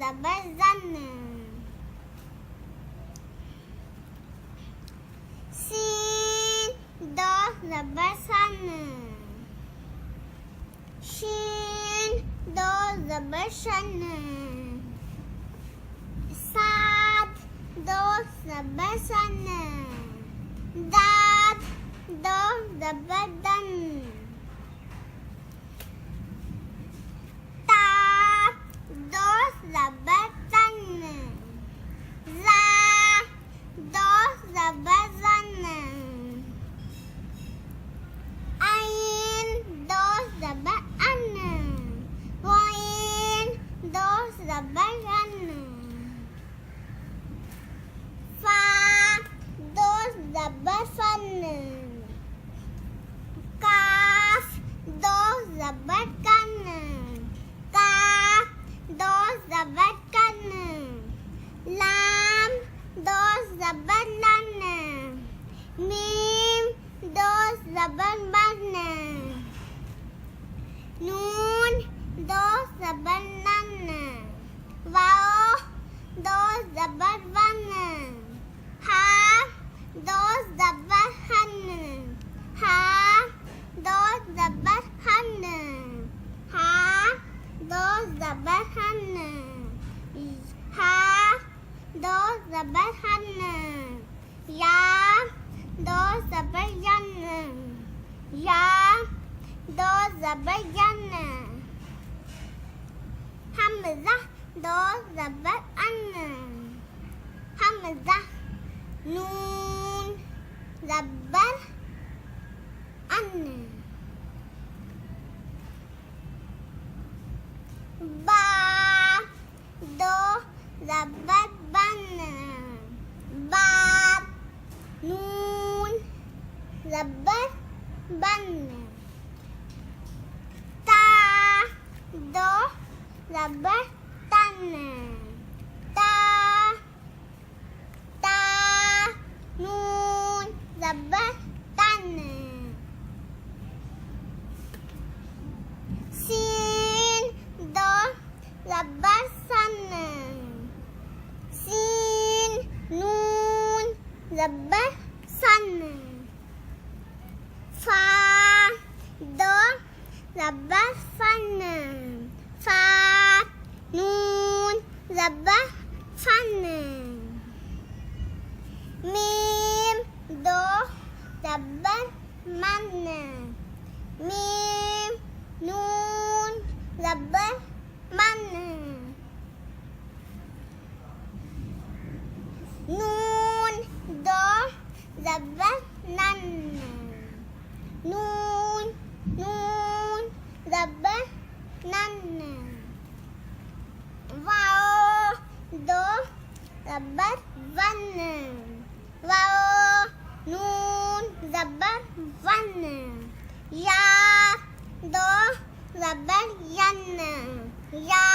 zabar zan. Sin do zabar san. Shin do zabar shan. Sad do zabar san. Dad do zabar dan. Zabar tan. Za do zabar zan. Ain do zabar an. Wain do zabar ran. Fa do zabar fan. Kaf do zabar kan. Do zabar kan. Lam do zabar lan. Mim do zabar ban. Nun do zabar nan. Wao do zabar van. Ha do zabar han. Ha do zabar han. Ha do zabar han. Ha do zabar han. Ya do zabar yan. Ya do zabar yan. Hamza do zabar an. Hamza. Nun zabar an. Ba do zabar ban. Ba nun zabar ban. Ta do zabar tan. Ta nun zabar tan. Sin do zabar san. Sin nun zabar san. Fa do zabar fan. Fa nun zabar fan. Mim do zabar man. Mim nun zabar man. Nun do zabar nan. Nun zabar nan. Wao do zabar van. Wao nun zabar van. Ya do zabar yan. Ya